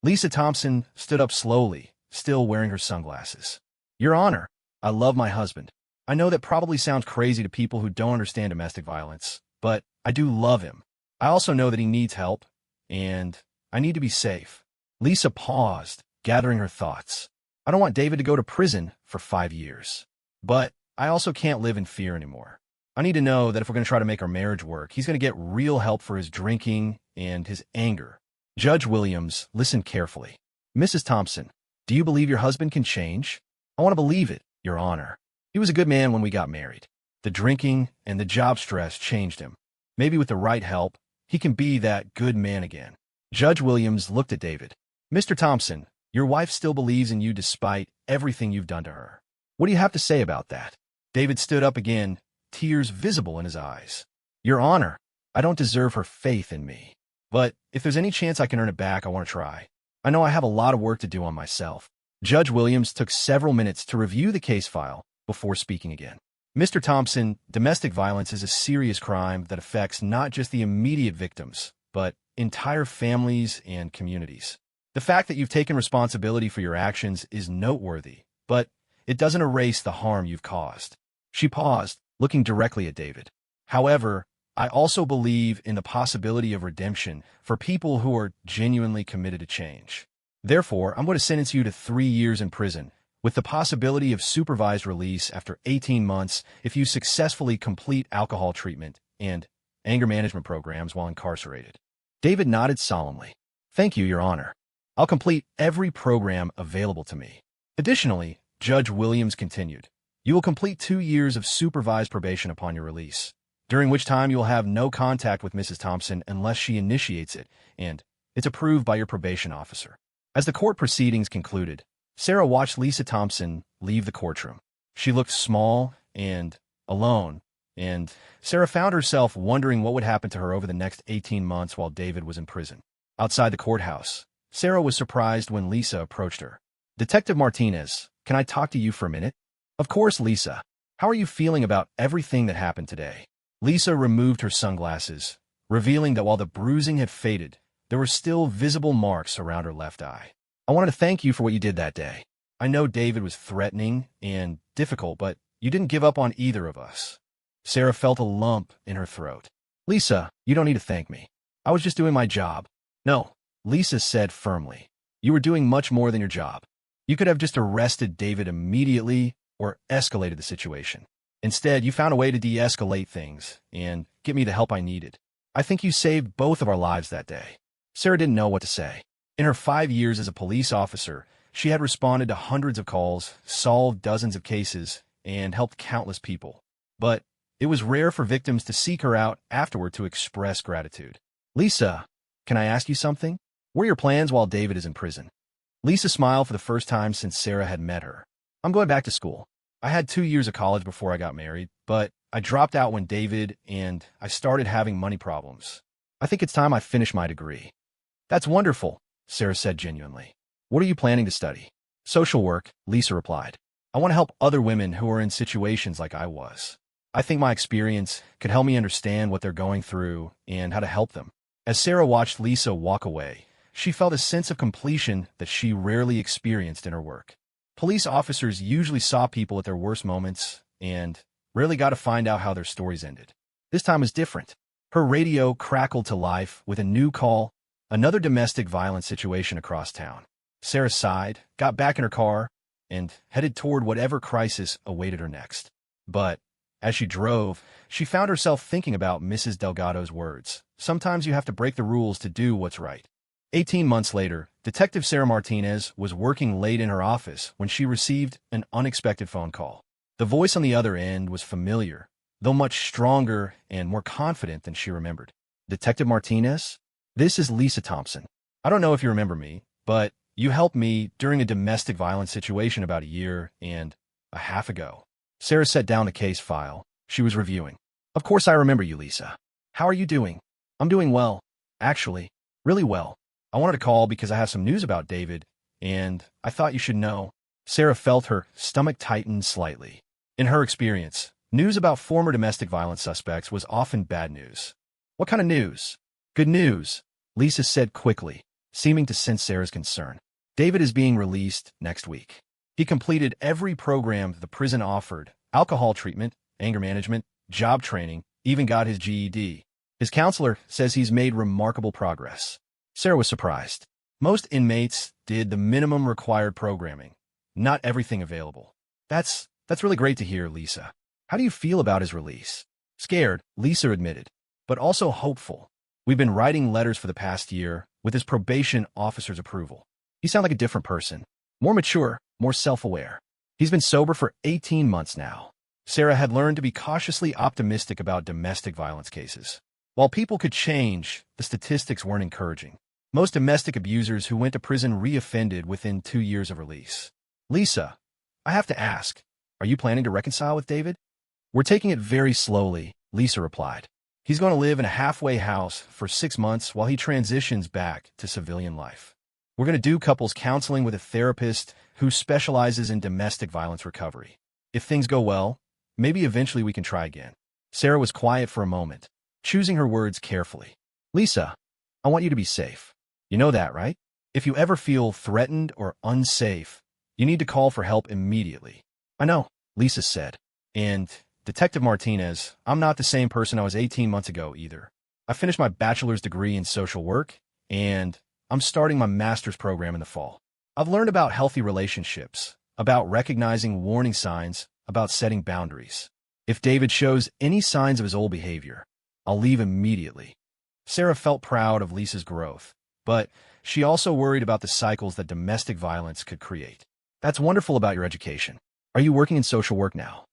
Lisa Thompson stood up slowly, still wearing her sunglasses. "Your Honor, I love my husband. I know that probably sounds crazy to people who don't understand domestic violence, but I do love him. I also know that he needs help, and I need to be safe." Lisa paused, gathering her thoughts. I don't want David to go to prison for 5 years. But I also can't live in fear anymore. I need to know that if we're going to try to make our marriage work, he's going to get real help for his drinking and his anger. Judge Williams listened carefully. Mrs. Thompson, do you believe your husband can change? I want to believe it, Your Honor. He was a good man when we got married. The drinking and the job stress changed him. Maybe with the right help, he can be that good man again. Judge Williams looked at David. Mr. Thompson, your wife still believes in you despite everything you've done to her. What do you have to say about that? David stood up again, tears visible in his eyes. Your Honor, I don't deserve her faith in me. But if there's any chance I can earn it back, I want to try. I know I have a lot of work to do on myself. Judge Williams took several minutes to review the case file before speaking again. Mr. Thompson, domestic violence is a serious crime that affects not just the immediate victims, but entire families and communities. The fact that you've taken responsibility for your actions is noteworthy, but it doesn't erase the harm you've caused. She paused, looking directly at David. However, I also believe in the possibility of redemption for people who are genuinely committed to change. Therefore, I'm going to sentence you to 3 years in prison, with the possibility of supervised release after 18 months if you successfully complete alcohol treatment and anger management programs while incarcerated. David nodded solemnly. Thank you, Your Honor. I'll complete every program available to me. Additionally, Judge Williams continued, you will complete 2 years of supervised probation upon your release, during which time you will have no contact with Mrs. Thompson unless she initiates it, and it's approved by your probation officer. As the court proceedings concluded, Sarah watched Lisa Thompson leave the courtroom. She looked small and alone, and Sarah found herself wondering what would happen to her over the next 18 months while David was in prison. Outside the courthouse, Sarah was surprised when Lisa approached her. Detective Martinez, can I talk to you for a minute? Of course, Lisa. How are you feeling about everything that happened today? Lisa removed her sunglasses, revealing that while the bruising had faded, there were still visible marks around her left eye. I wanted to thank you for what you did that day. I know David was threatening and difficult, but you didn't give up on either of us. Sarah felt a lump in her throat. Lisa, you don't need to thank me. I was just doing my job. No, Lisa said firmly. You were doing much more than your job. You could have just arrested David immediately or escalated the situation. Instead, you found a way to de-escalate things and get me the help I needed. I think you saved both of our lives that day. Sarah didn't know what to say. In her 5 years as a police officer, she had responded to hundreds of calls, solved dozens of cases, and helped countless people. But it was rare for victims to seek her out afterward to express gratitude. Lisa, can I ask you something? What are your plans while David is in prison? Lisa smiled for the first time since Sarah had met her. I'm going back to school. I had 2 years of college before I got married, but I dropped out when David and I started having money problems. I think it's time I finish my degree. That's wonderful, Sarah said genuinely. What are you planning to study? Social work, Lisa replied. I want to help other women who are in situations like I was. I think my experience could help me understand what they're going through and how to help them. As Sarah watched Lisa walk away, she felt a sense of completion that she rarely experienced in her work. Police officers usually saw people at their worst moments and rarely got to find out how their stories ended. This time was different. Her radio crackled to life with a new call, another domestic violence situation across town. Sarah sighed, got back in her car, and headed toward whatever crisis awaited her next. But as she drove, she found herself thinking about Mrs. Delgado's words. Sometimes you have to break the rules to do what's right. 18 months later, Detective Sarah Martinez was working late in her office when she received an unexpected phone call. The voice on the other end was familiar, though much stronger and more confident than she remembered. Detective Martinez? This is Lisa Thompson. I don't know if you remember me, but you helped me during a domestic violence situation about 1.5 years ago. Sarah set down the case file she was reviewing. Of course I remember you, Lisa. How are you doing? I'm doing well. Actually, really well. I wanted to call because I have some news about David, and I thought you should know. Sarah felt her stomach tighten slightly. In her experience, news about former domestic violence suspects was often bad news. What kind of news? Good news, Lisa said quickly, seeming to sense Sarah's concern. David is being released next week. He completed every program the prison offered: alcohol treatment, anger management, job training, even got his GED. His counselor says he's made remarkable progress. Sarah was surprised. Most inmates did the minimum required programming, not everything available. That's really great to hear, Lisa. How do you feel about his release? Scared, Lisa admitted, but also hopeful. We've been writing letters for the past year with his probation officer's approval. He sounds like a different person, more mature, more self-aware. He's been sober for 18 months now. Sarah had learned to be cautiously optimistic about domestic violence cases. While people could change, the statistics weren't encouraging. Most domestic abusers who went to prison reoffended within 2 years of release. Lisa, I have to ask, are you planning to reconcile with David? We're taking it very slowly, Lisa replied. He's going to live in a halfway house for 6 months while he transitions back to civilian life. We're going to do couples counseling with a therapist who specializes in domestic violence recovery. If things go well, maybe eventually we can try again. Sarah was quiet for a moment, choosing her words carefully. Lisa, I want you to be safe. You know that, right? If you ever feel threatened or unsafe, you need to call for help immediately. I know, Lisa said. And Detective Martinez, I'm not the same person I was 18 months ago either. I finished my bachelor's degree in social work, and I'm starting my master's program in the fall. I've learned about healthy relationships, about recognizing warning signs, about setting boundaries. If David shows any signs of his old behavior, I'll leave immediately. Sarah felt proud of Lisa's growth, but she also worried about the cycles that domestic violence could create. That's wonderful about your education. Are you working in social work now?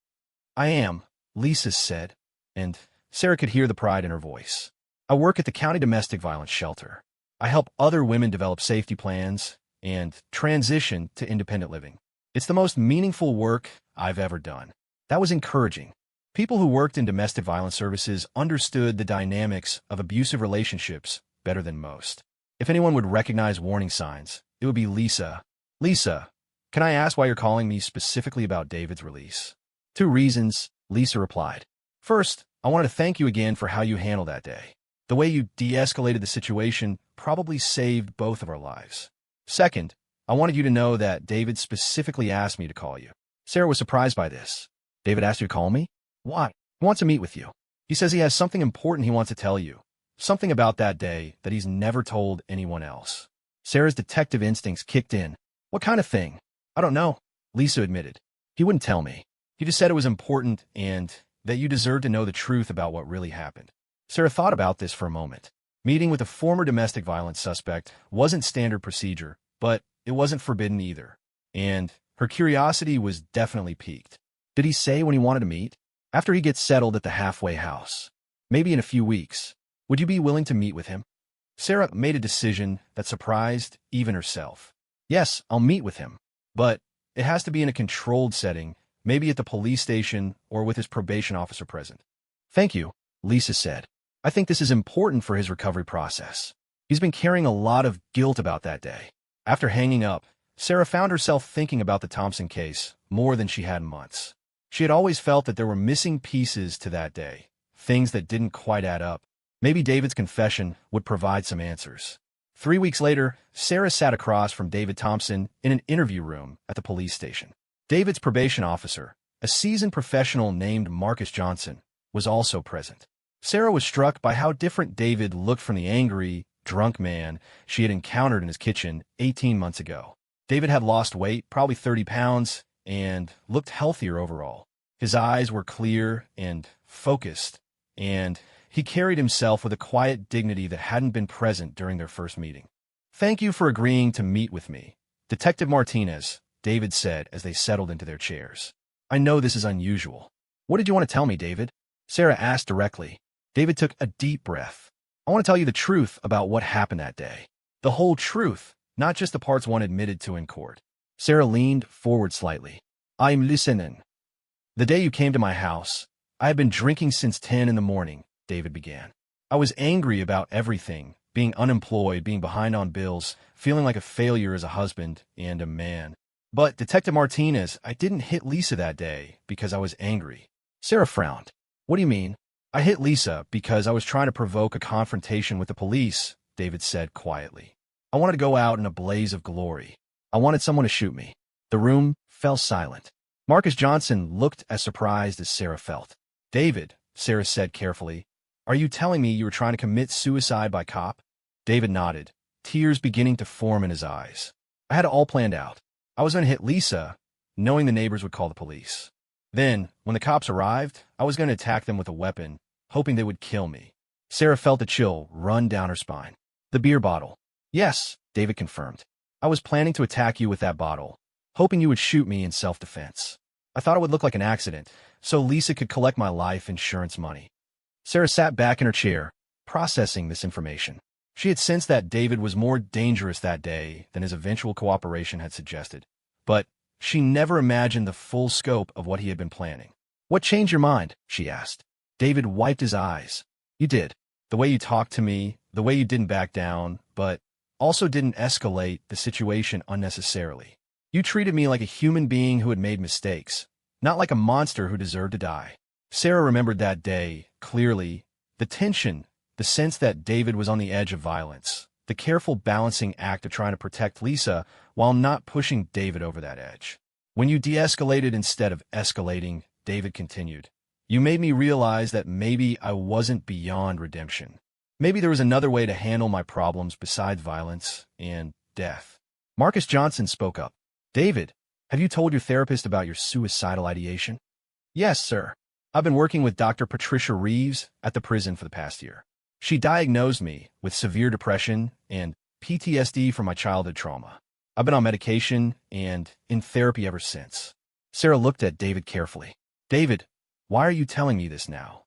I am, Lisa said, and Sarah could hear the pride in her voice. I work at the county domestic violence shelter. I help other women develop safety plans and transition to independent living. It's the most meaningful work I've ever done. That was encouraging. People who worked in domestic violence services understood the dynamics of abusive relationships better than most. If anyone would recognize warning signs, it would be Lisa. Lisa, can I ask why you're calling me specifically about David's release? 2 reasons, Lisa replied. First, I wanted to thank you again for how you handled that day. The way you de-escalated the situation probably saved both of our lives. Second, I wanted you to know that David specifically asked me to call you. Sarah was surprised by this. David asked you to call me? Why? He wants to meet with you. He says he has something important he wants to tell you. Something about that day that he's never told anyone else. Sarah's detective instincts kicked in. What kind of thing? I don't know, Lisa admitted. He wouldn't tell me. He just said it was important and that you deserved to know the truth about what really happened. Sarah thought about this for a moment. Meeting with a former domestic violence suspect wasn't standard procedure, but it wasn't forbidden either. And her curiosity was definitely piqued. Did he say when he wanted to meet? After he gets settled at the halfway house. Maybe in a few weeks. Would you be willing to meet with him? Sarah made a decision that surprised even herself. Yes, I'll meet with him. But it has to be in a controlled setting, maybe at the police station or with his probation officer present. Thank you, Lisa said. I think this is important for his recovery process. He's been carrying a lot of guilt about that day. After hanging up, Sarah found herself thinking about the Thompson case more than she had in months. She had always felt that there were missing pieces to that day, things that didn't quite add up. Maybe David's confession would provide some answers. 3 weeks later, Sarah sat across from David Thompson in an interview room at the police station. David's probation officer, a seasoned professional named Marcus Johnson, was also present. Sarah was struck by how different David looked from the angry, drunk man she had encountered in his kitchen 18 months ago. David had lost weight, probably 30 pounds, and looked healthier overall. His eyes were clear and focused, and he carried himself with a quiet dignity that hadn't been present during their first meeting. Thank you for agreeing to meet with me, Detective Martinez, David said as they settled into their chairs. I know this is unusual. What did you want to tell me, David? Sarah asked directly. David took a deep breath. I want to tell you the truth about what happened that day. The whole truth, not just the parts one admitted to in court. Sarah leaned forward slightly. I'm listening. The day you came to my house, I had been drinking since 10 in the morning, David began. I was angry about everything, being unemployed, being behind on bills, feeling like a failure as a husband and a man. But, Detective Martinez, I didn't hit Lisa that day because I was angry. Sarah frowned. What do you mean? I hit Lisa because I was trying to provoke a confrontation with the police, David said quietly. I wanted to go out in a blaze of glory. I wanted someone to shoot me. The room fell silent. Marcus Johnson looked as surprised as Sarah felt. David, Sarah said carefully, are you telling me you were trying to commit suicide by cop? David nodded, tears beginning to form in his eyes. I had it all planned out. I was going to hit Lisa, knowing the neighbors would call the police. Then, when the cops arrived, I was going to attack them with a weapon, hoping they would kill me. Sarah felt a chill run down her spine. The beer bottle. Yes, David confirmed. I was planning to attack you with that bottle, hoping you would shoot me in self-defense. I thought it would look like an accident, so Lisa could collect my life insurance money. Sarah sat back in her chair, processing this information. She had sensed that David was more dangerous that day than his eventual cooperation had suggested, but she never imagined the full scope of what he had been planning. What changed your mind? She asked. David wiped his eyes. You did. The way you talked to me, the way you didn't back down, but also didn't escalate the situation unnecessarily. You treated me like a human being who had made mistakes, not like a monster who deserved to die. Sarah remembered that day, clearly, the tension, the sense that David was on the edge of violence, the careful balancing act of trying to protect Lisa while not pushing David over that edge. When you de-escalated instead of escalating, David continued, you made me realize that maybe I wasn't beyond redemption. Maybe there was another way to handle my problems besides violence and death. Marcus Johnson spoke up. David, have you told your therapist about your suicidal ideation? Yes, sir. I've been working with Dr. Patricia Reeves at the prison for the past year. She diagnosed me with severe depression and PTSD from my childhood trauma. I've been on medication and in therapy ever since. Sarah looked at David carefully. David, why are you telling me this now?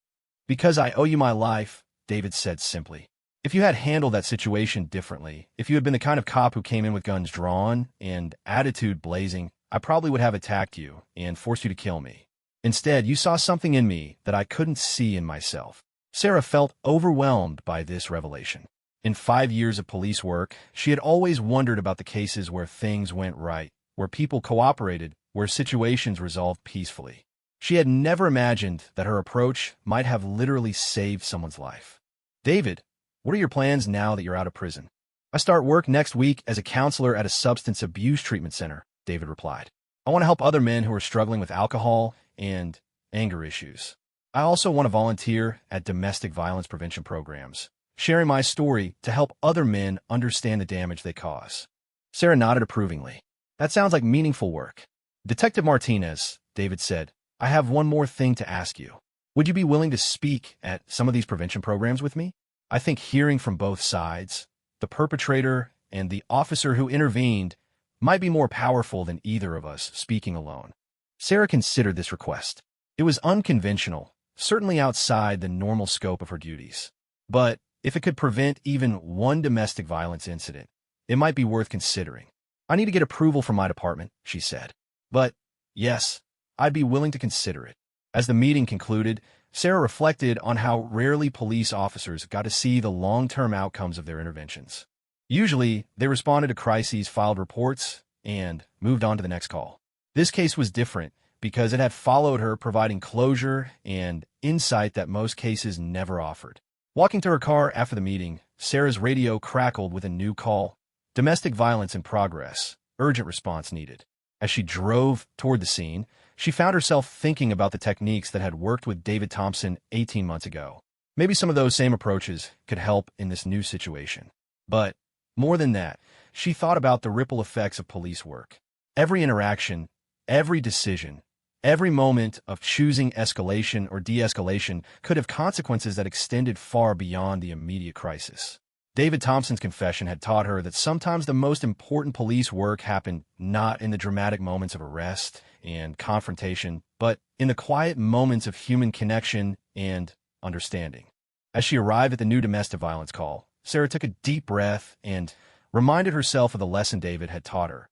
Because I owe you my life, David said simply. If you had handled that situation differently, if you had been the kind of cop who came in with guns drawn and attitude blazing, I probably would have attacked you and forced you to kill me. Instead, you saw something in me that I couldn't see in myself. Sarah felt overwhelmed by this revelation. In 5 years of police work, she had always wondered about the cases where things went right, where people cooperated, where situations resolved peacefully. She had never imagined that her approach might have literally saved someone's life. David, what are your plans now that you're out of prison? I start work next week as a counselor at a substance abuse treatment center, David replied. I want to help other men who are struggling with alcohol and anger issues. I also want to volunteer at domestic violence prevention programs, sharing my story to help other men understand the damage they cause. Sarah nodded approvingly. That sounds like meaningful work. Detective Martinez, David said, I have one more thing to ask you. Would you be willing to speak at some of these prevention programs with me? I think hearing from both sides, the perpetrator and the officer who intervened, might be more powerful than either of us speaking alone. Sarah considered this request. It was unconventional, certainly outside the normal scope of her duties. But if it could prevent even one domestic violence incident, it might be worth considering. I need to get approval from my department, she said. But, yes, I'd be willing to consider it. As the meeting concluded, Sarah reflected on how rarely police officers got to see the long-term outcomes of their interventions. Usually, they responded to crises, filed reports, and moved on to the next call. This case was different because it had followed her, providing closure and insight that most cases never offered. Walking to her car after the meeting, Sarah's radio crackled with a new call. Domestic violence in progress. Urgent response needed. As she drove toward the scene, she found herself thinking about the techniques that had worked with David Thompson 18 months ago. Maybe some of those same approaches could help in this new situation. But more than that, she thought about the ripple effects of police work. Every interaction, every decision, every moment of choosing escalation or de-escalation could have consequences that extended far beyond the immediate crisis. David Thompson's confession had taught her that sometimes the most important police work happened not in the dramatic moments of arrest and confrontation, but in the quiet moments of human connection and understanding. As she arrived at the new domestic violence call, Sarah took a deep breath and reminded herself of the lesson David had taught her.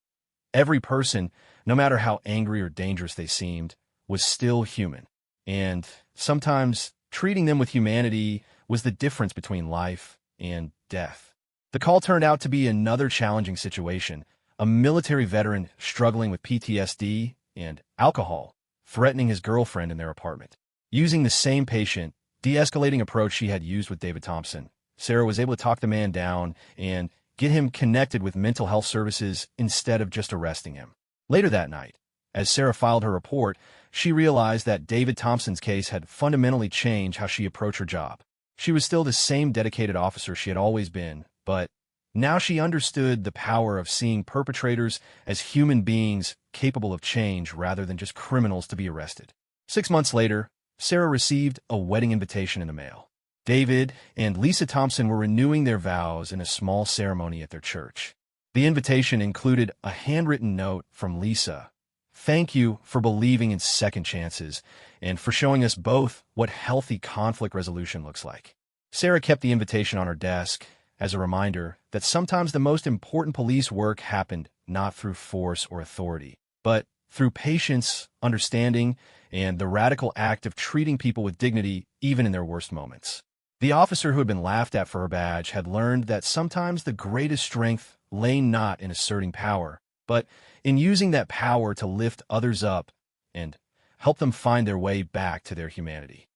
Every person, no matter how angry or dangerous they seemed, was still human. And sometimes treating them with humanity was the difference between life and death. The call turned out to be another challenging situation, a military veteran struggling with PTSD and alcohol, threatening his girlfriend in their apartment. Using the same patient, de-escalating approach she had used with David Thompson, Sarah was able to talk the man down and get him connected with mental health services instead of just arresting him. Later that night, as Sarah filed her report, she realized that David Thompson's case had fundamentally changed how she approached her job. She was still the same dedicated officer she had always been, but Now she understood the power of seeing perpetrators as human beings capable of change rather than just criminals to be arrested. 6 months later, Sarah received a wedding invitation in the mail. David and Lisa Thompson were renewing their vows in a small ceremony at their church. The invitation included a handwritten note from Lisa. "Thank you for believing in second chances and for showing us both what healthy conflict resolution looks like." Sarah kept the invitation on her desk as a reminder that sometimes the most important police work happened not through force or authority, but through patience, understanding, and the radical act of treating people with dignity even in their worst moments. The officer who had been laughed at for her badge had learned that sometimes the greatest strength lay not in asserting power, but in using that power to lift others up and help them find their way back to their humanity.